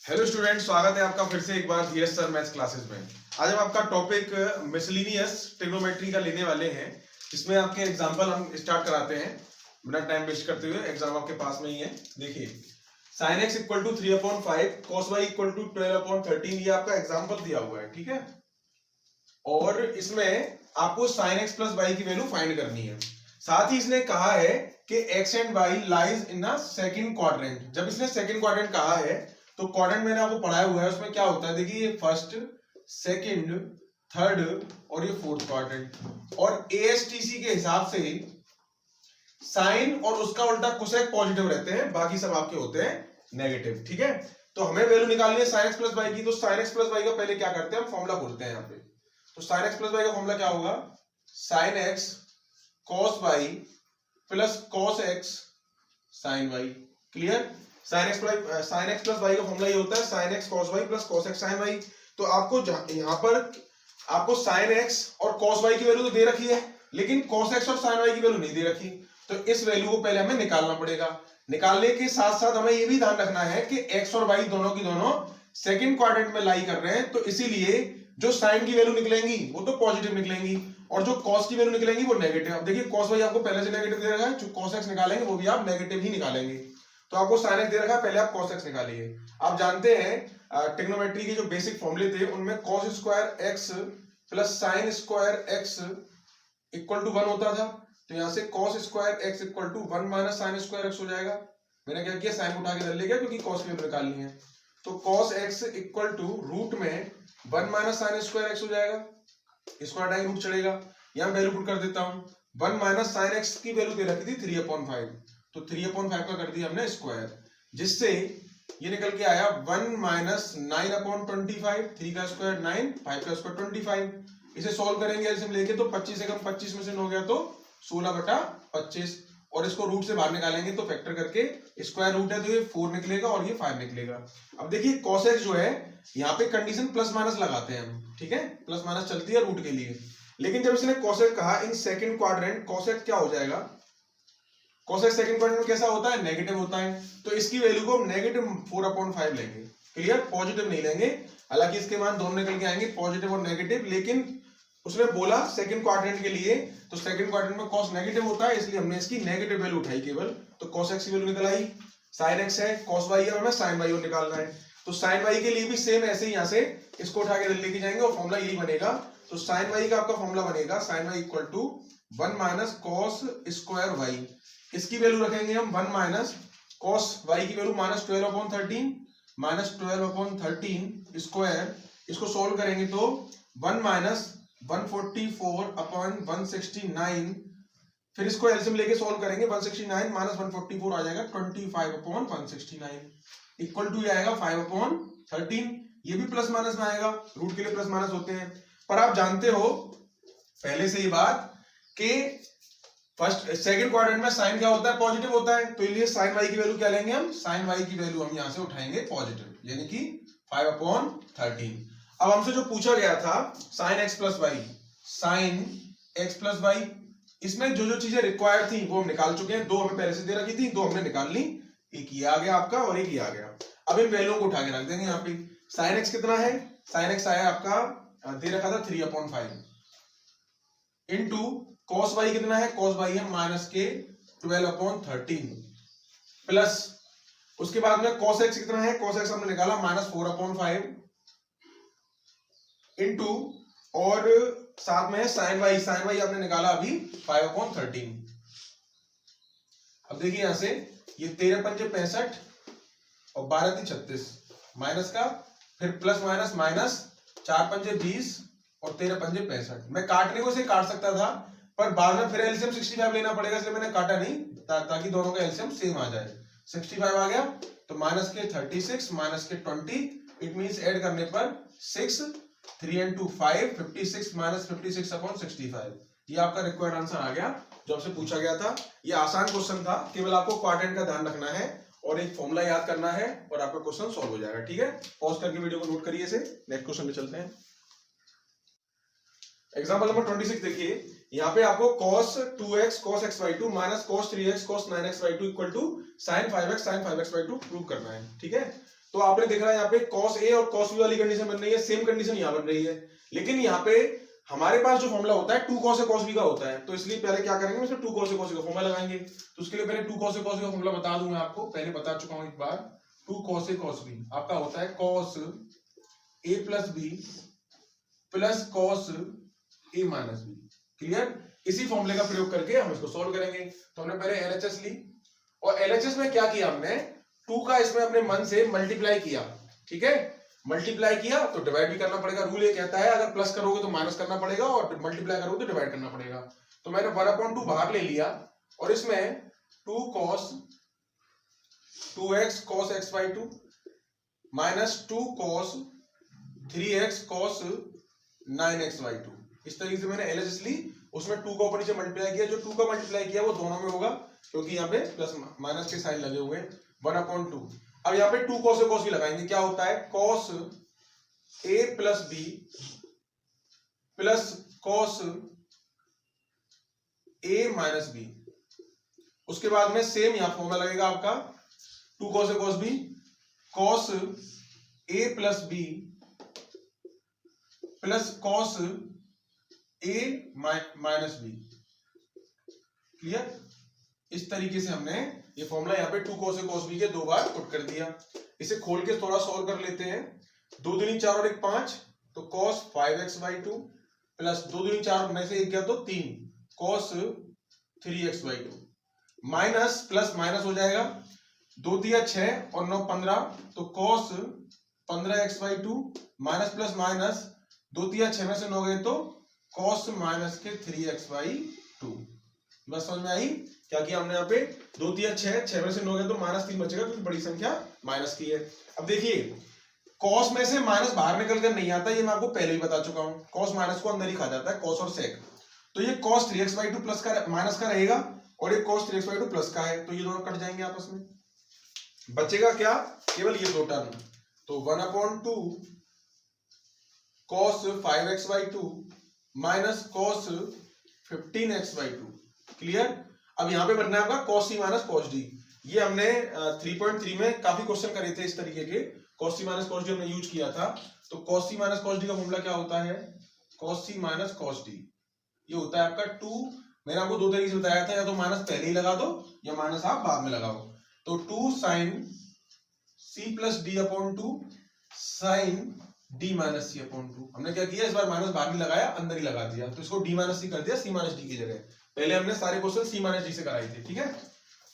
Hello student, स्वागत है आपका फिर से एक बार धीरज सर मैथ्स क्लासेस में। आज हम आपका टॉपिक मिसलिनियस ट्रिग्नोमेट्री का लेने वाले हैं, जिसमें आपके एग्जांपल हम स्टार्ट कराते हैं बिना टाइम वेस्ट करते हुए। एग्जाम आपके पास में ही है। देखिए, sin x equal to 3/5, cos y equal to 12/13, ये आपका एग्जांपल दिया हुआ है, ठीक है। और इसमें आपको sin x प्लस y की वैल्यू फाइंड करनी है। साथ ही इसने कहा है कि x and y lies in a second quadrant. जब इसने सेकंड क्वाड्रेंट कहा है तो क्वाड्रेंट मैंने आपको पढ़ाया हुआ है, उसमें क्या होता है, देखिए ये फर्स्ट, सेकंड, थर्ड और ये फोर्थ क्वाड्रेंट। और एएसटीसी के हिसाब से साइन और उसका उल्टा कोसेक पॉजिटिव रहते हैं, बाकी सब आपके होते हैं नेगेटिव, ठीक है। तो हमें वैल्यू निकालनी है sin x प्लस y की। तो sin x प्लस y का पहले क्या करते हैं, हम फॉर्मूला खोलते हैं यहाँ पे। तो sin x प्लस y का फॉर्मूला क्या होगा, sin x cos y plus cos x sin y। Clear. sin x plus y का फॉर्मूला ये होता है sin x cos y plus cos x sin y। तो आपको यहाँ पर आपको sin x और cos y की वैल्यू तो दे रखी है, लेकिन cos x और sin y की वैल्यू नहीं दे रखी। तो इस वैल्यू को पहले हमें निकालना पड़ेगा। निकालने के साथ साथ हमें ये भी ध्यान रखना है कि x और y दोनों की दोनों सेकंड क्वाड्रेंट में लाई कर रहे हैं, तो इसीलिए जो sin की वैल्यू निकलेंगी वो तो पॉजिटिव निकलेंगी और जो cos की वैल्यू निकलेंगी वो नेगेटिव। अब देखिए cos y आपको पहले से नेगेटिव दे रखा है, जो cos x निकालेंगे वो भी आप नेगेटिव ही निकालेंगे। तो आपको sin x दे रखा है, पहले आप cos x निकालिए। आप जानते हैं ट्रिग्नोमेट्री के जो बेसिक फॉर्मूले थे उनमें cos square x plus sin square x equal to 1 होता था। तो यहां से cos square x equal to 1 minus sin square x हो जाएगा। मैंने क्या किया, sin उठा के इधर ले गया क्योंकि cos की वैल्यू निकालनी है। तो cos x equal to root में 1 माइनस sin स्क्वायर x हो जाएगा। इसको हटाएंगे, रूट चढ़ेगा। यहां वैल्यू पुट कर देता हूं। 1 माइनस sin x की वैल्यू दे रखी थी 3/5, तो 3/5 का कर दिया हमने स्क्वायर, जिससे ये निकल के आया 1 माइनस 9/25। 3 का स्क्वायर 9, 5 का स्क्वायर 25। इसे सॉल्व करेंगे एलसीएम लेके, तो 25 से कम 25 में से हो गया तो 16/25, और इसको रूट से बाहर निकालेंगे तो फैक्टर करके स्क्वायर रूट है तो ये 4 निकलेगा और ये 5 निकलेगा। अब देखिए cos x जो है, यहाँ पे कंडीशन प्लस माइनस लगाते हैं हम, ठीक है, प्लस माइनस चलती है रूट के लिए। लेकिन जब इसने cos x कहा in second quadrant, cos x क्या हो जाएगा, cos x सेकंड क्वाड्रेंट में कैसा होता है, नेगेटिव होता है। तो इसकी वैल्यू को हम नेगेटिव 4/5 लेंगे। क्लियर, पॉजिटिव नहीं लेंगे। हालांकि इसके मान दोनों निकल के आएंगे, पॉजिटिव और नेगेटिव, लेकिन उसने बोला सेकंड क्वाड्रेंट के लिए, तो सेकंड क्वाड्रेंट में cos नेगेटिव होता है, इसलिए हमने इसकी नेगेटिव वैल्यू उठाई केवल। तो cos x की वैल्यू निकल आई। sin x है, cos y है, हमें sin y निकालना है। तो sin y के लिए भी सेम ऐसे ही यहां से इसको उठा के लेके जाएंगे और फॉर्मूला यही बनेगा। तो sin y का आपका फॉर्मूला बनेगा sin y equal to 1 minus cos square y। इसकी वैल्यू रखेंगे हम 1 माइनस cos y की वैल्यू माइनस 12/13, माइनस 12/13 स्क्वायर। इसको सोल्व करेंगे तो 1 माइनस 144/169। फिर इसको एलसीएम लेके सॉल्व करेंगे, 169 माइनस 144 आ जाएगा 25/169 इक्वल टू आएगा 5/13। ये भी प्लस माइनस में आएगा, रूट के लिए प्लस माइनस होते हैं। पर आप जानते हो पहले से ही बात कि फर्स्ट सेकंड क्वाड्रेंट में साइन क्या होता है, पॉजिटिव होता है। तो इसलिए साइन वाई की वैल्यू क्या लेंगे हम, साइन वाई की वैल्यू हम यहां से उठाएंगे पॉजिटिव, यानी कि 5/13। अब हमसे जो पूछा गया था sin x plus y, sin x plus y, इसमें जो जो चीजें रिक्वायर्ड थी वो हम निकाल चुके हैं। 2 हमें पहले से दे रखी थी, 2 हमने निकाल ली। एक ये आ गया आपका और एक ये आ गया। अब इन वैल्यू को उठा के रख देंगे यहाँ पे। sin x कितना है, sin x आया आपका दे रखा था 3/5 इंटू cos y कितना है, cos y है माइनस के 12/13 प्लस उसके बाद में cos x कितना है, cos x हमने निकाला माइनस 4/5 इंटू और साथ में है sin y, sin y आपने निकाला अभी 5/13। अब देखिए यहां से ये 13×5 65 और 12×3 36 माइनस का, फिर प्लस माइनस माइनस, 4×5 20 और 13×5 65। मैं काटने को से काट सकता था, पर बाद में फिर एलसीएम 65 लेना पड़ेगा, इसलिए मैंने काटा नहीं, ताकि दोनों का एलसीएम सेम आ जाए। 65 आ गया तो माइनस के 36 माइनस के 20, इट मींस ऐड करने पर 6, 3 and 2 5, 56 माइनस 56/65। ये आपका रिक्वायर्ड आंसर आ गया जो आपसे पूछा गया था। ये आसान क्वेश्चन था, केवल आपको क्वाड्रेंट का ध्यान रखना है और एक फॉर्मूला याद करना है और आपका क्वेश्चन सॉल्व हो जाएगा, ठीक है। पॉज करके वीडियो को नोट करिए इसे। नेक्स्ट क्वेश्चन में चलते हैं। एग्जांपल नंबर 26 देखिए, यहाँ पे आपको cos 2x cos x/2 माइनस cos 3x cos 9x/2 equal to sin 5x sin 5x/2 prove करना है, ठीक है। तो आपने देखा यहाँ पे cos A और cos B वाली कंडीशन बन रही है, सेम कंडीशन यहाँ बन रही है, लेकिन यहाँ पे हमारे पास जो फॉर्मूला होता है 2 cos A cos B का होता है, तो इसलिए पहले क्या करेंगे, इसमें 2 cos A cos B का फॉर्मूला लगाएंगे। तो उसके लिए पहले 2 cos A cos B का फॉर्मूला बता दूं मैं आपको, पहले बता चुका हूं एक बार। 2 cos A cos B आपका होता है cos A plus B plus cos A minus B। Clear? इसी फॉर्मूले का प्रयोग करके हम इसको सॉल्व करेंगे। तो हमने पहले LHS ली, और LHS में क्या किया हमने, 2 का इसमें अपने मन से मल्टीप्लाई किया, ठीक है, मल्टीप्लाई किया तो डिवाइड भी करना पड़ेगा। रूल ये कहता है अगर प्लस करोगे तो माइनस करना पड़ेगा, और मल्टीप्लाई करोगे तो डिवाइड करना पड़ेगा। तो मैंने 1/2 बाहर ले लिया, और इसमें 2 cos 2x cos x/2 minus 2 cos 3x cos 9x/2। इस तरीके से मैंने LHS ली, उसमें 2 का ऊपर नीचे मल्टीप्लाई किया, जो 2 का मल्टीप्लाई किया वो दोनों में होगा क्योंकि यहाँ पे प्लस माइनस के साइन लगे हुए हैं। 1/2। अब यहाँ पे 2 cos A cos B लगाएंगे, क्या होता है cos A plus B plus cos A minus B। उसके बाद में सेम यहाँ फॉर्मूला लगेगा आपका 2 cos A cos B cos A plus B plus cos A minus B। Clear? इस तरीके से हमने ये फॉर्मूला यहाँ पे 2 cos A cos B के 2 बार पुट कर दिया। इसे खोल के थोड़ा सॉल्व कर लेते हैं। 2 दूनी 4 और 1 5, तो cos 5x/2 प्लस 2 दूनी 4 में से 1 गया तो 3 cos 3x/2 minus plus minus हो जाएगा, 2 तिया 6 और 9 15, तो cos 15x/2 minus plus minus 2 तिया 6 में से 9 गए तो cos माइनस के 3x/2। बस समझ में आई क्या किया हमने यहाँ पे, 2 तिया 6 में से 9 गए तो -3 बचेगा क्योंकि बड़ी संख्या माइनस की है। अब देखिए cos में से माइनस बाहर निकल कर नहीं आता, ये मैं आपको पहले ही बता चुका हूँ, cos माइनस को अंदर ही खा जाता है, cos और sec। तो ये cos 3x/2 प्लस का माइनस का रहेगा, और ये cos 3x/2 प्लस का है, तो ये दोनों कट जाएंगे आपस में, बचेगा क्या, केवल ये 2 टर्म। तो 1/2 cos 5x/2 minus cos 15x/2। Clear? अब यहाँ पे बनना है आपका cos c minus cos d। ये हमने 3.3 में काफी क्वेश्चन करे थे इस तरीके के, cos c minus cos d हमने यूज किया था। तो cos c minus cos d का फॉर्मूला क्या होता है, cos c minus cos d ये होता है आपका 2, मैंने आपको 2 तरीके से बताया था, या तो माइनस पहले ही लगा दो या माइनस आप बाद में लगाओ। तो 2 sin c plus d upon 2 sin d minus c upon 2। हमने क्या किया, इस बार माइनस बाहर नहीं लगाया, अंदर ही लगा दिया, तो इसको d माइनस c कर दिया c माइनस d की जगह। पहले हमने सारे क्वेश्चन c माइनस d से कराए थे, ठीक है,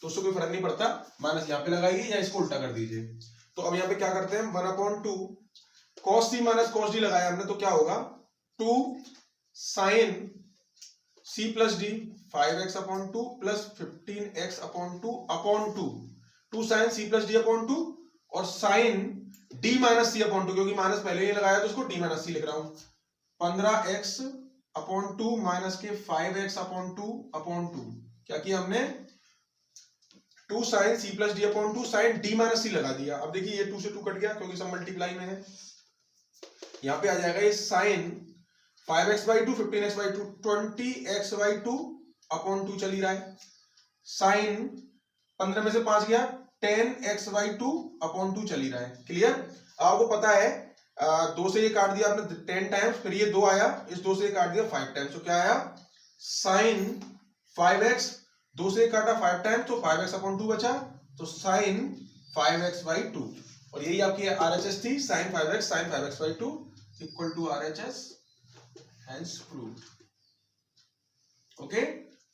तो उससे कोई फर्क नहीं पड़ता, माइनस यहाँ पे लगाइए या इसको उल्टा कर दीजिए। तो अब यहाँ पे क्या करते हैं, 1/2 cos c minus cos d लगाया हमने, तो क्या होगा 2 sin c plus d 5x/2 plus 15x/2 upon 2 sin c plus d upon 2 और sin d minus c upon 2, क्योंकि माइनस पहले ही लगाया तो उसको d माइनस c लिख रहा हूं, 15x/2 माइनस के 5x/2 अपॉन 2। क्या किया हमने, 2 sin c plus d upon 2 sin d minus c लगा दिया। अब देखिए ये 2 से 2 कट गया क्योंकि सब मल्टीप्लाई में है, यहाँ पे आ जाएगा ये sin 5x/2 15x/2 20x/2 upon 2 चल ही रहा है, sin 15 में से 5 गया 10x/2 अपॉन 2 चल ही रहा है। क्लियर? आपको पता है 2 से ये काट दिया आपने 10 टाइम्स, फिर ये 2 आया, इस 2 से ये काट दिया 5 टाइम्स, तो क्या आया sin 5x, 2 से काटा 5 टाइम्स तो 5x/2 बचा, तो sin 5x/2, और यही आपकी RHS थी, sin 5x/2 equal to RHS, hence proved. Okay,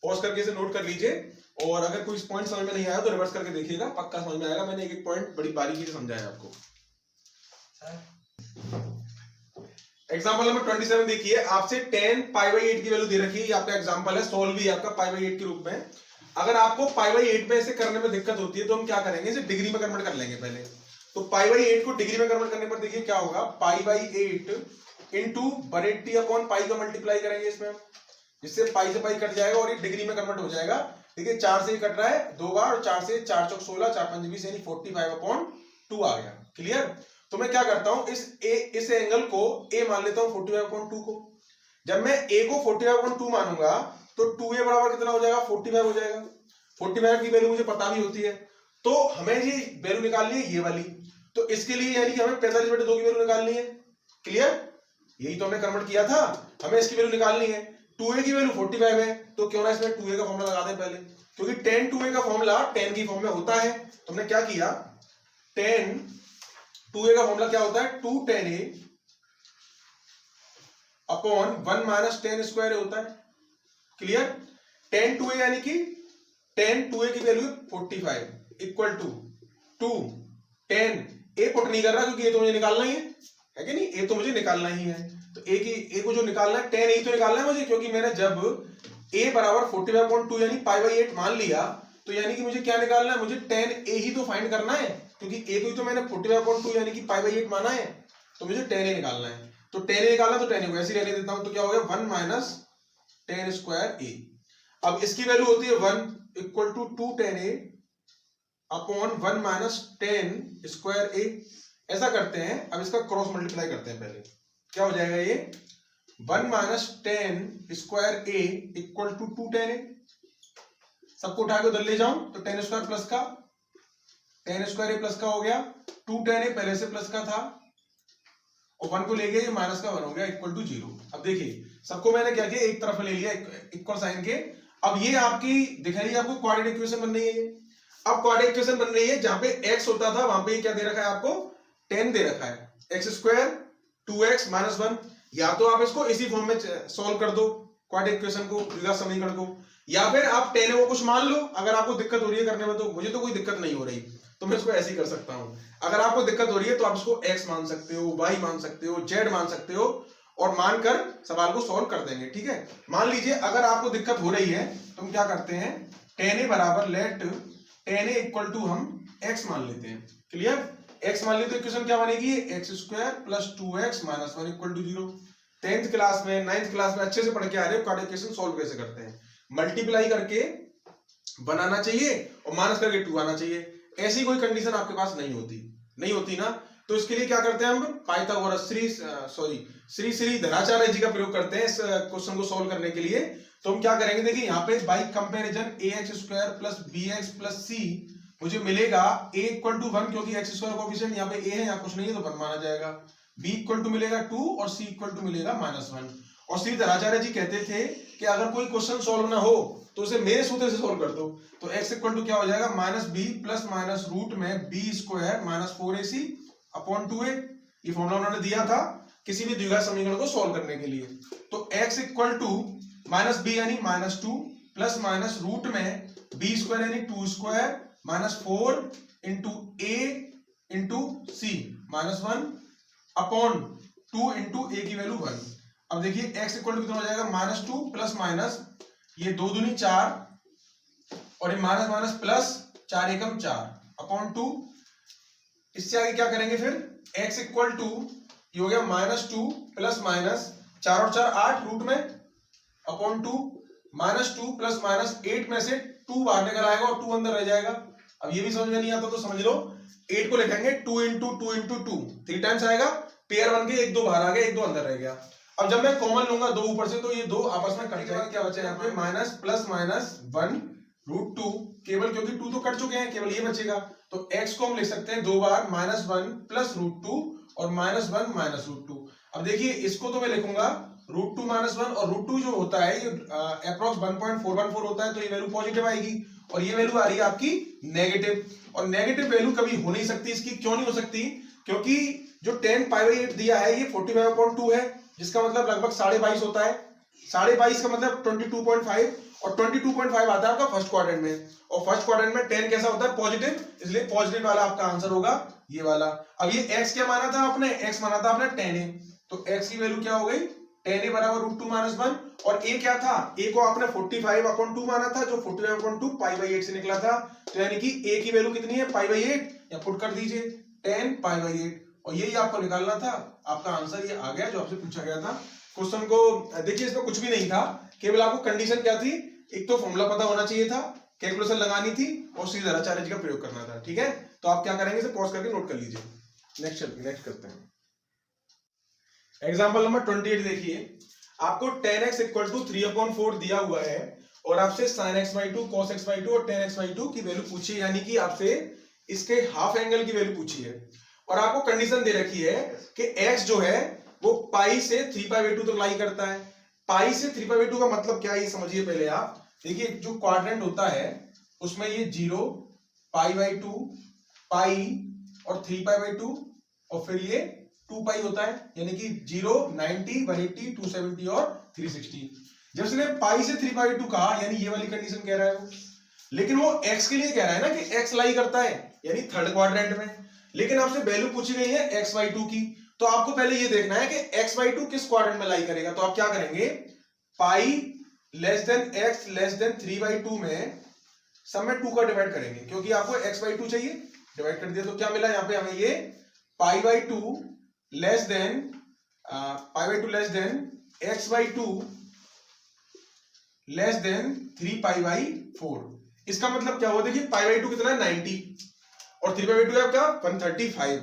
pause करके इसे नोट कर लीजिए, और अगर कोई पॉइंट समझ में नहीं आया तो रिवर्स करके देखिएगा, पक्का समझ में आएगा। मैंने एक एक पॉइंट बड़ी बारीकी से समझाया आपको। एग्जांपल नंबर 27 देखिए, आपसे 10 π/8 की वैल्यू दे रखी है, आपका एग्जांपल है, सॉल्व भी आपका π/8 के रूप में। अगर आपको π/8 में से करने में दिक्कत होती है तो हम क्या करेंगे, इसे डिग्री में कन्वर्ट कर लेंगे पहले। तो π/8 को डिग्री में कन्वर्ट करने पर देखिए क्या होगा, π/8 इंटू 180 अपॉन पाई का मल्टीप्लाई करेंगे इसमें, जिससे पाई से पाई कट जाएगा और ये डिग्री में कन्वर्ट हो जाएगा। देखिए 4 से ही कट रहा है 2 बार, और 4 से 4 चौक 16, 4 5 20 यानी 45/2 आ गया। क्लियर? तो मैं क्या करता हूं, इस एंगल को a मान लेता हूं 45/2 को। जब मैं a को 45/2 मानूंगा तो 2a बराबर कितना हो जाएगा, 45 हो जाएगा। 45 की वैल्यू मुझे पता भी होती है, तो हमें ये वैल्यू निकालनी है ये वाली। तो इसके लिए यानी कि हमें 45/2 की वैल्यू निकालनी है। क्लियर? यही तो हमने कन्वर्ट किया था, हमें इसकी वैल्यू निकालनी है। 2a की वैल्यू 45 है, तो क्यों ना इसमें 2a का फॉर्मूला लगा दें पहले, क्योंकि tan 2a का फॉर्मूला tan की फॉर्म में होता है। तो हमने क्या किया, tan 2a का फॉर्मूला क्या होता है, 2 tan a upon 1 minus tan square होता है। क्लियर? tan 2a यानी कि tan 2a की value 45 equal to 2 tan a put नहीं कर रहा क्योंकि a तो मुझे निकालना ही है कि नहीं, a तो मुझे निकालना ही है। तो a को जो निकालना है tan a तो निकालना है मुझे, क्योंकि मैंने जब a बराबर 45/2 यानी π/8 मान लिया, तो यानी कि मुझे क्या निकालना है, मुझे tan a ही तो फाइंड करना है, क्योंकि a को ही तो मैंने 45/2 यानी कि π/8 माना है, तो मुझे tan a निकालना है। तो tan a निकालना, तो tan a को ऐसे ही रहने देता हूं, तो क्या हो गया 1 माइनस tan स्क्वायर a। अब इसकी वैल्यू होती है 1 equal to 2 tan a upon 1 minus tan square a। ऐसा करते हैं, अब इसका क्रॉस मल्टीप्लाई करते हैं पहले, क्या हो जाएगा ये 1 minus tan square a equal to 2 tan a। सबको उठा के उधर ले जाऊं तो tan स्क्वायर प्लस का tan स्क्वायर a प्लस का हो गया, 2 tan a पहले से प्लस का था और 1 को ले गया, ये माइनस का 1 हो गया इक्वल टू 0। अब देखिए सबको मैंने क्या किया, एक तरफ ले लिया इक्वल साइन के। अब ये आपकी दिख रही है, आपको क्वाड्रेटिक इक्वेशन बन रही है। अब क्वाड्रेटिक इक्वेशन बन रही है, जहां पे x होता था वहां पे क्या दे रखा है आपको, tan दे रखा है, x स्क्वायर 2x माइनस 1। या तो आप इसको इसी फॉर्म में सॉल्व कर दो क्वाड्रेटिक इक्वेशन को, द्विघात समीकरण को, या फिर आप tan को कुछ मान लो। अगर आपको दिक्कत हो रही है करने में, तो मुझे तो कोई दिक्कत नहीं हो रही, तो मैं इसको ऐसे ही कर सकता हूं। अगर आपको दिक्कत हो रही है तो आप इसको x मान सकते हो, y मान सकते हो, z मान सकते हो, और मानकर सवाल को सॉल्व कर देंगे। ठीक है, मान लीजिए अगर आपको दिक्कत हो रही है तो हम क्या करते हैं, tan a बराबर let tan a equal to हम x मान लेते हैं। क्लियर? x मान लेते, इक्वेशन क्या बनेगी, x स्क्वायर plus 2x minus 1 equal to 0। 10th class में 9th क्लास में अच्छे से पढ़ के आ रहे हो क्वाड्रेटिक इक्वेशन सॉल्व कैसे करते हैं, मल्टीप्लाई करके बनाना चाहिए और माइनस करके 2 आना चाहिए। ऐसी कोई कंडीशन आपके पास नहीं होती ना, तो इसके लिए क्या करते हैं हम, पाइथागोरस श्री धराचार्य जी का प्रयोग करते हैं इस क्वेश्चन को सॉल्व करने के लिए। तो हम क्या करेंगे, देखिए यहाँ पे by comparison ax square plus bx plus c मुझे मिलेगा a इक्वल टू 1, क्योंकि x स्क्वायर कोएफिशिएंट यहाँ पे a है, यहाँ कुछ नहीं है तो 1 माना जाएगा। b इक्वल टू मिलेगा 2 और c इक्वल टू मिलेगा -1। और श्री धराचार्य जी कहते थे कि अगर कोई क्वेश्चन सॉल्व ना हो तो उसे मेरे सूत्र से सॉल्व कर दो। तो x इक्वल टू क्या हो जाएगा, -b प्लस माइनस रूट में b square minus 4ac upon 2a। ये फॉर्मूला उन्होंने दिया था किसी भी द्विघात समीकरण को सॉल्व करने के लिए। तो x इक्वल टू -b यानी -2 प्लस माइनस रूट में b स्क्वायर यानी 2 square minus 4 into a into c -1 upon 2 into a की वैल्यू 1। अब देखिए x इक्वल टू कितना हो जाएगा, -2 प्लस माइनस ये 2 दूनी 4 और ये माइनस माइनस प्लस 4 एकम 4 अपॉन 2। इससे आगे क्या करेंगे फिर, x इक्वल टू ये हो गया -2 प्लस माइनस 4 और 4 8 रूट में अपॉन 2 -2 प्लस माइनस 8 में से 2 बाहर निकल आएगा और 2 अंदर रह जाएगा। अब ये भी समझ में नहीं आता तो समझ लो, 8 को लिखेंगे 2 इंटू 2 इंटू 2 3 टाइम्स आएगा, पेयर बन के 1 2 बाहर आ गया, 1 2 अंदर रह गया। अब जब मैं कॉमन लूंगा 2 ऊपर से तो ये 2 आपस में कट जाएगा, क्या बचा यहाँ पे माइनस प्लस माइनस 1 रूट 2, केवल क्योंकि 2 तो कट चुके हैं केवल ये बचेगा। तो x को हम लिख सकते हैं 2 बार -1 प्लस रूट 2 और -1 माइनस रूट 2। अब देखिए इसको तो मैं लिखूंगा रूट 2 -1 और रूट 2 जो होता है ये अप्रॉक्स 1.414 होता है, तो ये वैल्यू पॉजिटिव आएगी और ये वैल्यू आ रही है आपकी नेगेटिव। और नेगेटिव वैल्यू कभी हो नहीं सकती, इसकी क्यों नहीं हो सकती, क्योंकि जो 10 π/8 दिया है ये 45/2 है, जिसका मतलब लगभग 22.5 होता है। 22.5 का मतलब 22.5 और 22.5 आता है आपका फर्स्ट क्वाड्रेंट में, और फर्स्ट क्वाड्रेंट में 10 कैसा होता है, पॉजिटिव, इसलिए पॉजिटिव वाला आपका आंसर होगा ये वाला। अब ये x क्या माना था आपने, x माना था आपने tan a, तो x की वैल्यू क्या हो गई, tan a बराबर √2 - 1 और a क्या था, a को आपने 45/2 माना था, जो 45/2 π/8 से निकला था, तो यानी कि a की वैल्यू कितनी है, π/8, या पुट कर दीजिए 10 π/8, और यही आपको निकालना था। आपका आंसर ये आ गया जो आपसे पूछा गया था। क्वेश्चन को देखिए, इसमें कुछ भी नहीं था, केवल आपको कंडीशन क्या थी, एक तो फॉर्मूला पता होना चाहिए था, कैलकुलेशन लगानी थी और श्री धराचार्य जी का प्रयोग करना था। ठीक है, तो आप क्या करेंगे, इसे पॉज करके नोट कर लीजिए। नेक्स्ट करते हैं एग्जांपल नंबर 28। देखिए आपको tan x इक्वल टू 3/4 दिया हुआ है और आपसे sin x/2 cos x/2 और tan x/2 की वैल्यू पूछी है, यानी कि आपसे इसके हाफ एंगल की वैल्यू पूछी है। और आपको कंडीशन दे रखी है कि x जो है वो पाई से 3π/2 तक लाई करता है। पाई से 3π/2 का मतलब क्या है ये समझिए पहले आप। देखिए जो क्वाड्रेंट होता है उसमें ये 0, π/2, पाई और 3π/2 और फिर ये 2π होता है, यानी कि 0, 90, 180, 270 और 360। जब उसने पाई से 3π/2 कहा यानी ये वाली कंडीशन कह रहा है वो, लेकिन वो x के लिए कह रहा है ना कि x लाई करता है यानी थर्ड क्वाड्रेंट में। लेकिन आपसे वैल्यू पूछी गई है x/2 की, तो आपको पहले ये देखना है कि x/2 किस क्वाड्रेंट में लाई करेगा। तो आप क्या करेंगे, पाई less than x less than 3/2 में सब में 2 का डिवाइड करेंगे, क्योंकि आपको x/2 चाहिए। डिवाइड कर दिया तो क्या मिला यहाँ पे हमें, ये π/2 less than x/2 less than 3π/4। इसका मतलब क्या हुआ, देखिए π/2 कितना है 90 और 3π/2 है आपका 135।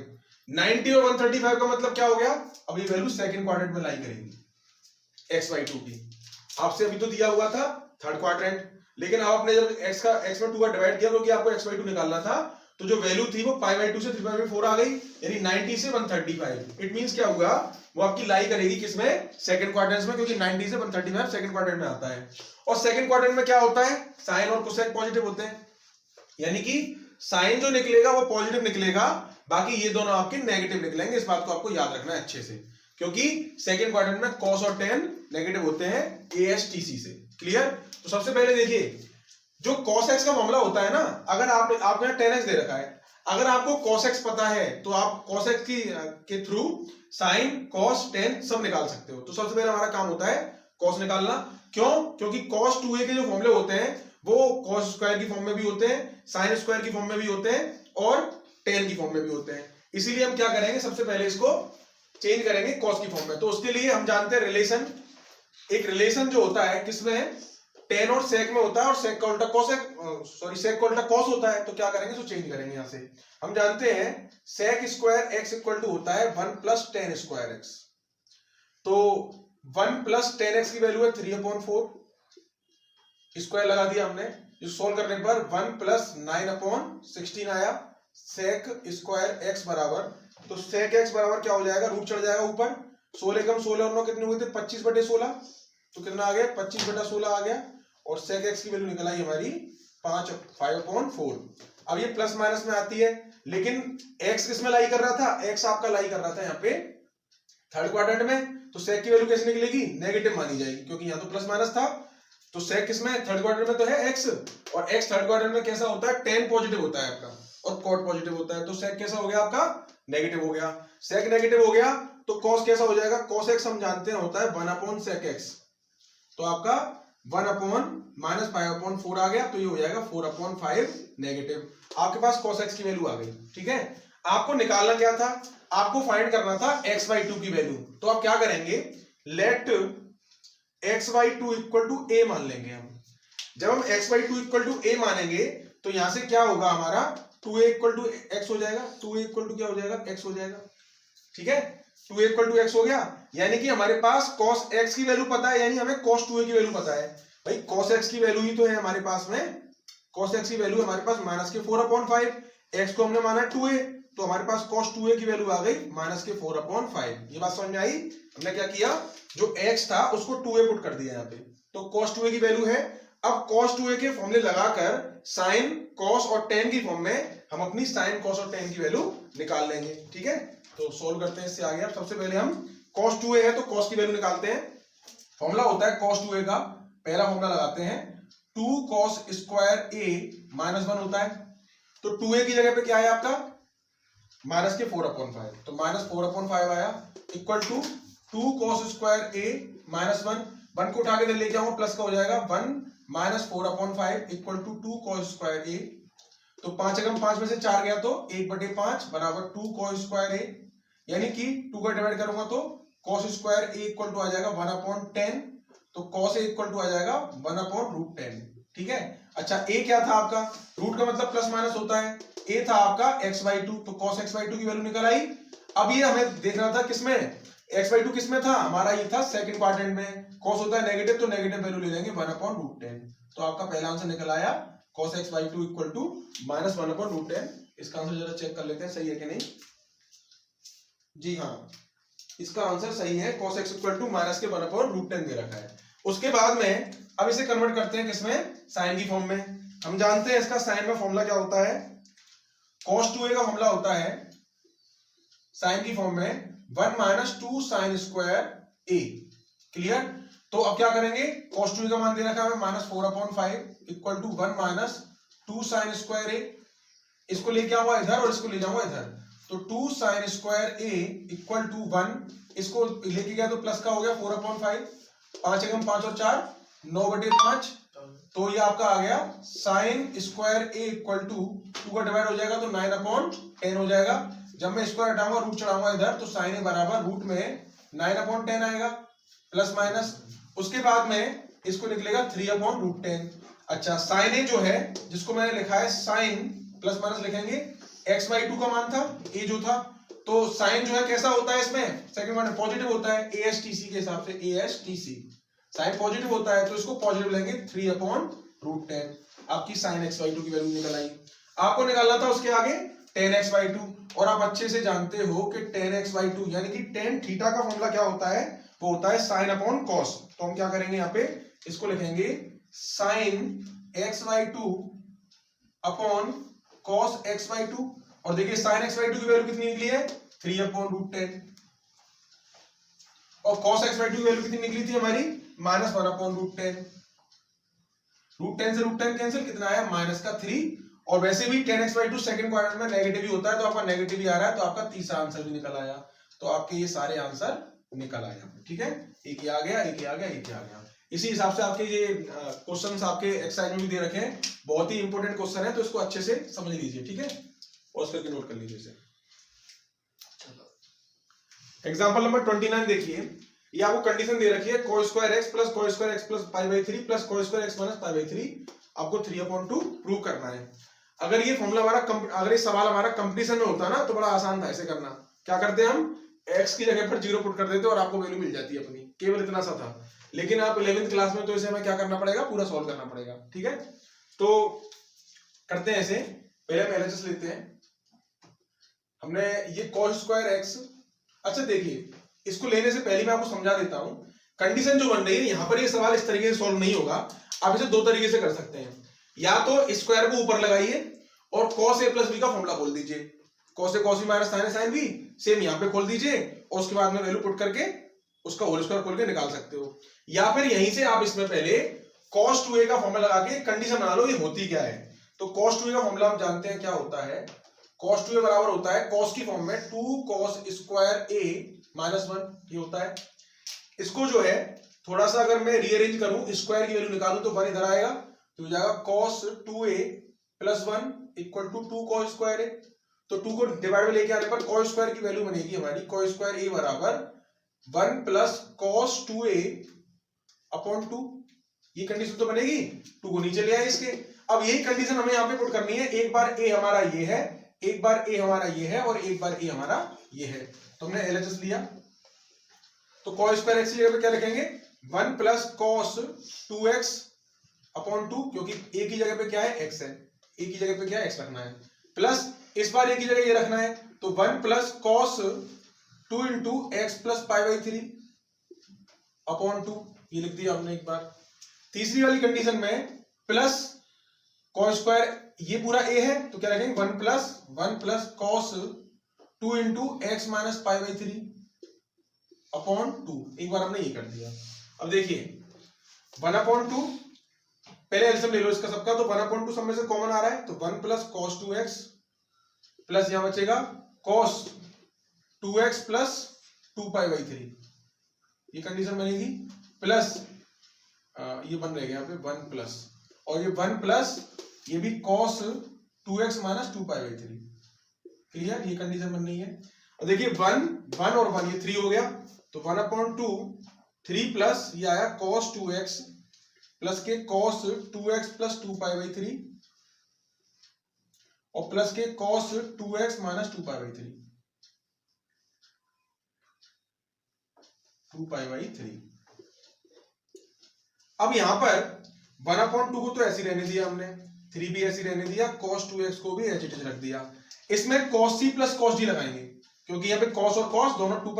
90 और 135 का मतलब क्या हो गया, अब ये वैल्यू सेकंड क्वाड्रेंट में लाई करेंगी x/2 की। आपसे अभी तो दिया हुआ था थर्ड क्वाड्रेंट, लेकिन अब आपने जब x में 2 का डिवाइड किया क्योंकि आपको x/2 निकालना था, तो जो वैल्यू थी वो π/2 से 3π/4 आ गई, यानी 90 से 135। इट मींस क्या होगा, वो आपकी लाई करेगी किसमें, सेकंड क्वाड्रेंट में, क्योंकि 90 से 135 सेकंड क्वाड्रेंट में आता है। और सेकंड क्वाड्रेंट में क्या होता है, साइन और कोसेक पॉजिटिव होते हैं, यानी कि साइन जो निकलेगा वो पॉजिटिव निकलेगा, बाकी ये दोनों आपके नेगेटिव निकलेंगे। इस बात को आपको याद रखना है अच्छे से, क्योंकि सेकंड क्वाड्रेंट में कॉस और टेन नेगेटिव होते हैं ASTC से। क्लियर। तो सबसे पहले देखिए जो cos x का मामला होता है ना, अगर आपको यहाँ tan x दे रखा है, अगर आपको cos x पता है तो आप cos x के थ्रू sin, cos, tan सब निकाल सकते हो। तो सबसे पहले हमारा काम होता है cos निकालना। क्यों, क्योंकि cos 2a के जो फॉर्मूले होते हैं वो cos स्क्वायर की फॉर्म में भी होते हैं, sin स्क्वायर की फॉर्म में भी होते हैं और tan की फॉर्म में भी होते हैं। इसीलिए हम क्या करेंगे, सबसे पहले इसको चेंज करेंगे cos की फॉर्म में। तो उसके लिए हम जानते हैं रिलेशन, एक रिलेशन जो होता है किसमें, tan और sec में होता है, और sec का उल्टा sec का उल्टा cos होता है। तो क्या करेंगे, तो चेंज करेंगे यहाँ से। हम जानते हैं sec square x equal to होता है 1 प्लस tan स्क्वायर x। तो 1 प्लस tan x की वैल्यू है 3/4, स्क्वायर लगा दिया हमने। जो सोल्व करने पर 1 प्लस 9/16 आया। sec स्क्वायर x बराबर, तो sec x बराबर क्या हो जाएगा, रूट चढ़ जाएगा ऊपर, 16 कम 16 और 9 कितने हुए थे, 25/16। तो कितना आ गया, 25/16 आ गया। और sec x की वैल्यू निकल आई हमारी 5/4। अब ये प्लस माइनस में आती है, लेकिन x किस में लाई कर रहा था, x आपका लाई कर रहा था यहाँ पे थर्ड क्वाड्रेंट में। तो sec की वैल्यू कैसे निकलेगी, नेगेटिव मानी जाएगी, क्योंकि यहाँ तो प्लस माइनस था। तो sec किसमें, थर्ड क्वाड्रेंट में तो है x, और x थर्ड क्वाड्रेंट में कैसा होता है, tan पॉजिटिव होता है आपका और cot पॉजिटिव होता है। तो sec कैसा हो गया आपका, नेगेटिव हो गया। sec नेगेटिव हो गया तो cos कैसा हो जाएगा, cos x हम जानते हैं होता है 1/sec x। तो आपका 1/-5/4 आ गया, तो ये हो जाएगा 4/5 नेगेटिव। आपके पास cos x की वैल्यू आ गई। ठीक है, आपको निकालना क्या था, आपको फाइंड करना था x/2 की वैल्यू। तो आप क्या करेंगे, late x/2 equal to a मान लेंगे हम। जब हम x/2 इक्वल टू a मानेंगे तो यहां से क्या होगा हमारा, 2a इक्वल टू x हो जाएगा। 2a इक्वल टू क्या हो जाएगा, x हो जाएगा। ठीक है, 2a इक्वल टू x हो गया, यानी कि हमारे पास cos x की वैल्यू पता है, यानी हमें cos 2a की वैल्यू पता है। भाई cos x की वैल्यू ही तो है हमारे पास में, cos x की वैल्यू हमारे पास -4/5, x को हमने माना 2a, तो हमारे पास cos 2a की वैल्यू आ गई -4/5। ये बात समझ में आई। हमने क्या किया, जो x था उसको 2a पुट कर दिया यहाँ पे, तो cos 2a की वैल्यू है। अब cos 2a के फॉर्मूले लगाकर sin, cos और tan की फॉर्म में हम अपनी sin, cos और tan की वैल्यू निकाल लेंगे। ठीक है, तो सोल्व करते हैं इससे आगे। अब सबसे पहले हम cos 2a है तो cos की वैल्यू निकालते हैं। फॉर्मूला होता है cos 2a का, पहला फॉर्मूला लगाते हैं 2 cos स्क्वायर a -1 होता है। तो 2a की जगह पे क्या है आपका, -4/5, तो -4/5 आया equal to 2 cos square a -1, 1 को उठा के लेके आऊंगा, प्लस का हो जाएगा 1 -4/5 equal to 2 cos square a। तो 5 में से 4 गया तो 1/5 बराबर 2 cos स्क्वायर a, यानी कि 2 का डिवाइड करूंगा तो cos square a equal to आ जाएगा 1/10, तो cos a इक्वल टू आ जाएगा 1/√10। ठीक है, अच्छा a क्या था आपका, रूट का मतलब प्लस माइनस होता है, a था आपका x/2, तो cos x/2 की वैल्यू निकल आई। अब ये हमें देखना था किसमें, x/2 किसमें था, हमारा ये था सेकंड क्वाड्रेंट में। cos होता है नेगेटिव, तो नेगेटिव वैल्यू ले लेंगे 1/√10। तो आपका पहला आंसर निकल आया cos x/2 इक्वल टू -1/√10। इसका आंसर जरा चेक कर लेते हैं सही है कि नहीं। जी हाँ, इसका आंसर सही है, cos x equal to minus के 1/√10 दे रखा है। उसके बाद में अब इसे कन्वर्ट करते हैं किसमें, साइन की फॉर्म में। हम जानते हैं इसका साइन में फॉर्मूला क्या होता है, cos 2a का फॉर्मूला होता है साइन की फॉर्म में 1 minus 2 sine square a। Clear? तो अब क्या करेंगे, cos 2a का मान दे रखा है -4/5 equal to 1 minus 2 sine square a। इसको लेके आऊंगा इधर और इसको ले जाऊंगा इधर, तो 2 sine square a equal to 1, इसको लेके गया तो प्लस का हो गया 4/5, 5 एकम 5 और 4 9/5, तो ये आपका आ गया sine square a equal to 2 का डिवाइड हो जाएगा तो 9/10 हो जाएगा। जब मैं स्क्वायर हटाऊंगा रूट चढ़ाऊंगा इधर तो साइन a बराबर रूट में 9/10 आएगा प्लस माइनस। उसके बाद में इसको निकलेगा 3/√10। अच्छा, साइन a जो है जिसको मैंने लिखा है साइन प्लस माइनस लिखेंगे, x/2 का मान था a जो था, तो साइन जो है कैसा होता है इसमें, सेकंड वन पॉजिटिव होता है ASTC के हिसाब से, ASTC साइन पॉजिटिव होता है तो इसको पॉजिटिव लेंगे 3/√10। आपकी साइन x/2 की वैल्यू निकल आई। आपको निकालना था उसके आगे tan x/2, और आप अच्छे से जानते हो कि tan x/2 यानी कि tan थीटा का फॉर्मूला क्या होता है, वो होता है sin/cos। तो हम क्या करेंगे यहाँ पे, इसको लिखेंगे sin x/2 upon cos x/2, और देखिए sin x/2 की वैल्यू कितनी निकली है 3/√10, और cos x/2 की वैल्यू कितनी निकली थी हमारी -1/√10। √10 से √10 कैंसिल, कितना आया -3। और वैसे भी tan x/2 सेकंड क्वाड्रेंट में नेगेटिव ही होता है, तो आपका नेगेटिव ही आ रहा है, तो आपका तीसरा आंसर भी निकल आया। तो आपके ये सारे आंसर निकल आए, ठीक है, एक ही आ गया, एक ही आ गया, एक ही आ गया। इसी हिसाब से आपके ये क्वेश्चंस आपके एक्सरसाइज में भी दे रखे हैं, बहुत ही इंपॉर्टेंट क्वेश्चन है, तो इसको अच्छे से समझ लीजिए, ठीक है, और करके नोट कर लीजिए इसे। एग्जांपल नंबर 29 देखिए, ये आपको कंडीशन दे रखी है cos square x plus cos square x plus π/3 plus cos square x minus π/3, आपको 3/2 प्रूव करना है। अगर ये फॉर्मूला अगर ये सवाल हमारा कंपटीशन में होता ना तो बड़ा आसान था इसे करना। क्या करते हैं हम, x की जगह पर 0 पुट कर देते और आपको वैल्यू मिल जाती है अपनी, केवल इतना सा था। लेकिन आप 11th क्लास में तो इसे हमें क्या करना पड़ेगा, पूरा सॉल्व करना पड़ेगा, ठीक है। तो करते हैं ऐसे, पहले हम LHS लेते हैं। हमने ये cos स्क्वायर x, अच्छा देखिए इसको लेने से पहले मैं आपको समझा देता हूं, कंडीशन जो बन रही है यहाँ पर ये सवाल इस तरीके से सॉल्व नहीं होगा। आप इसे दो तरीके से कर सकते हैं, या तो स्क्वायर को ऊपर लगाइए और cos a प्लस b का फॉर्मूला खोल दीजिए, cos a cos b minus sin a sin b, same यहाँ पे खोल दीजिए और उसके बाद में वैल्यू पुट करके उसका होल स्क्वायर खोल के निकाल सकते हो। या फिर यहीं से आप इसमें पहले cos 2a का फॉर्मूला लगा के कंडीशन बना लो ये होती क्या है। तो cos 2a का फॉर्मूला हम जानते हैं क्या होता है, cos 2a बराबर होता है cos की फॉर्म में 2 cos स्क्वायर a माइनस 1, ये होता है। इसको जो है थोड़ा सा अगर मैं रीअरेंज करूं, स्क्वायर की वैल्यू निकालूं तो 1 इधर आएगा, तो हो जाएगा cos 2a plus 1 equal to 2 cos square a। तो 2 को डिवाइड में लेके आने पर cos स्क्वायर की वैल्यू बनेगी हमारी cos स्क्वायर a बराबर 1 प्लस cos 2a अपॉन 2। ये कंडीशन तो बनेगी, 2 को नीचे ले आए इसके। अब यही कंडीशन हमें यहाँ पे पुट करनी है, एक बार a हमारा ये है, एक बार a हमारा ये है और एक बार a हमारा ये है। तो हमने LHS लिया, तो cos स्क्वायर x की जगह पे क्या लिखेंगे 1 प्लस cos 2x अपॉन 2, क्योंकि a की जगह पे क्या है x है, a की जगह पे क्या है x रखना है, प्लस इस बार a की जगह ये रखना है, तो 1 plus cos 2 into x plus π/3 upon 2, ये लिख दिया हमने एक बार। तीसरी वाली कंडीशन में प्लस cos स्क्वायर ये पूरा a है तो क्या रखेंगे 1 plus cos 2 into x minus π/3 upon 2, एक बार हमने ये कर दिया। अब देखिए 1/2, पहले एलसीएम ले लो इसका सबका, तो 1/2 सब में से कॉमन आ रहा है, तो 1 प्लस cos 2x प्लस यहां बचेगा cos 2x प्लस 2π/3, ये कंडीशन बनेगी, प्लस ये बन रहेगा यहाँ पे 1 प्लस, और ये 1 प्लस ये भी cos 2x माइनस 2π/3। क्लियर, ये कंडीशन बन रही है। और देखिए 1 और 1 ये 3 हो गया, तो 1/2 3 प्लस ये आया cos 2x प्लस के cos 2x प्लस 2π/3 और प्लस के cos 2x माइनस 2π/3 अब यहां पर 1/2 को तो ऐसे रहने दिया हमने, 3 भी ऐसे रहने दिया, cos 2x को भी ऐसे रख दिया। इसमें cos c plus cos d लगाएंगे, क्योंकि यहाँ पे cos और cos दोनों 2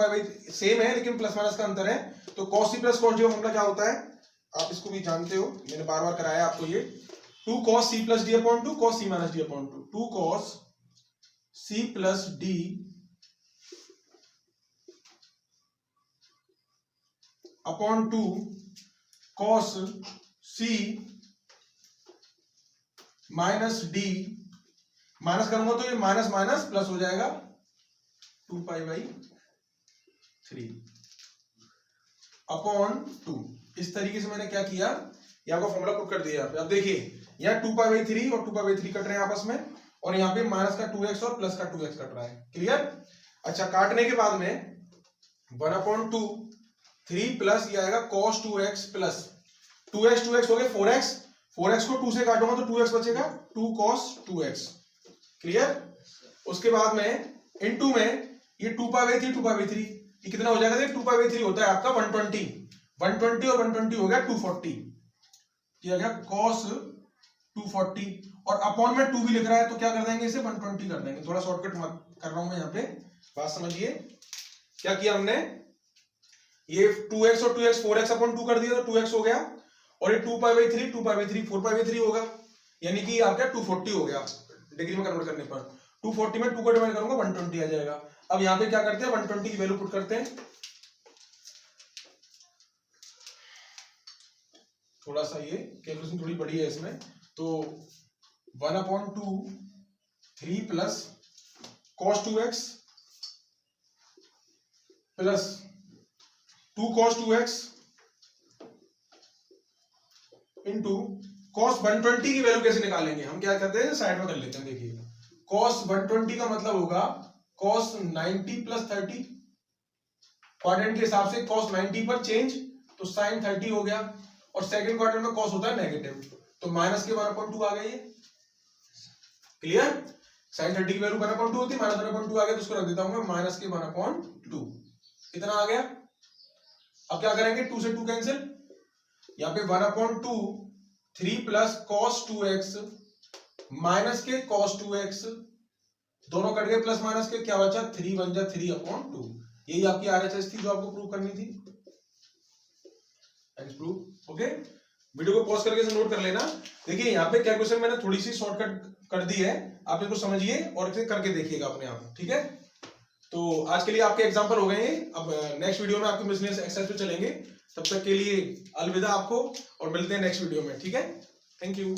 सेम है लेकिन प्लस माइनस का अंतर है, तो cos c plus cos d का फॉर्मूला क्या होता है, आप इसको भी जानते हो, मैंने बार बार कराया आपको ये, 2 cos c plus d upon 2 cos c minus d upon 2, 2 cos c plus d upon 2 cos c minus d, minus करूंगा तो ये माइनस माइनस प्लस हो जाएगा 2π/3 अपॉन 2। इस तरीके से मैंने क्या किया, यहाँ को फॉर्मूला पुट कर दिया। अब देखिए यहाँ 2π/3 और 2π/3 कट रहे हैं आपस में, और यहाँ पे माइनस का 2x और प्लस का 2x कट रहा है। क्लियर? अच्छा, काटने के बाद में 1/2 3 प्लस ये आएगा cos 2x प्लस 2x हो गए 4x, 4x को 2 से काटूंगा तो 2x बचेगा, 2 cos 2x। क्लियर? उसके बाद में इनटू में ये 2π/3 ये कितना हो जाएगा, 2π/3 होता है आपका 120 और 120 हो गया 240, ये आ गया cos 240, और अपॉन में 2 भी लिख रहा है तो क्या कर देंगे, इसे 120 कर देंगे। थोड़ा शॉर्टकट कर रहा हूं मैं यहाँ पे, बात समझिए। क्या किया हमने, ये 2x और 2x 4x अपॉन 2 कर दिया तो 2x हो गया, और ये 2π/3 4π/3 होगा, यानी कि आपका 240 हो गया डिग्री में कन्वर्ट करने पर। 240 में 2 को डिवाइड करूंगा 120 आ जाएगा। अब यहाँ पे क्या करते हैं, 120 की वैल्यू पुट करते हैं, थोड़ा सा ये कैलकुलेशन थोड़ी बड़ी है इसमें, तो 1/2 3 plus cos 2x plus 2 cos 2x into cos 120 की वैल्यू कैसे निकालेंगे, हम क्या करते हैं साइड में कर लेते हैं। देखिए cos 120 का मतलब होगा cos 90 प्लस 30, क्वाड्रेंट के हिसाब से cos 90 पर चेंज तो sin 30 हो गया, और सेकंड क्वाड्रेंट में cos होता है नेगेटिव, तो माइनस के 1/2 आ गई है। क्लियर? sin 30 की वैल्यू 1/2 होती है, माइनस 1/2 आ गया तो उसको रख देता हूं मैं माइनस के 1/2, कितना आ गया। अब क्या करेंगे, 2 से 2 कैंसिल, यहाँ पे 1/2 3 प्लस cos 2x माइनस के cos 2x, दोनों कट गए प्लस माइनस के, क्या बचा 3 बन जा 3/2। यही आपकी RHS थी जो आपको प्रूव करनी थी। Prove okay. वीडियो को पॉज करके इसे नोट कर लेना। देखिए यहाँ पे कैलकुलेशन मैंने थोड़ी सी शॉर्टकट कर दी है, आप इसको समझिए और इसे करके देखिएगा अपने आप, ठीक है। तो आज के लिए आपके एग्जांपल हो गए हैं, अब नेक्स्ट वीडियो में आपके मिसलेनियस एक्सरसाइज पे चलेंगे। तब तक के लिए अलविदा आपको, और मिलते हैं नेक्स्ट वीडियो में, ठीक है। Thank you.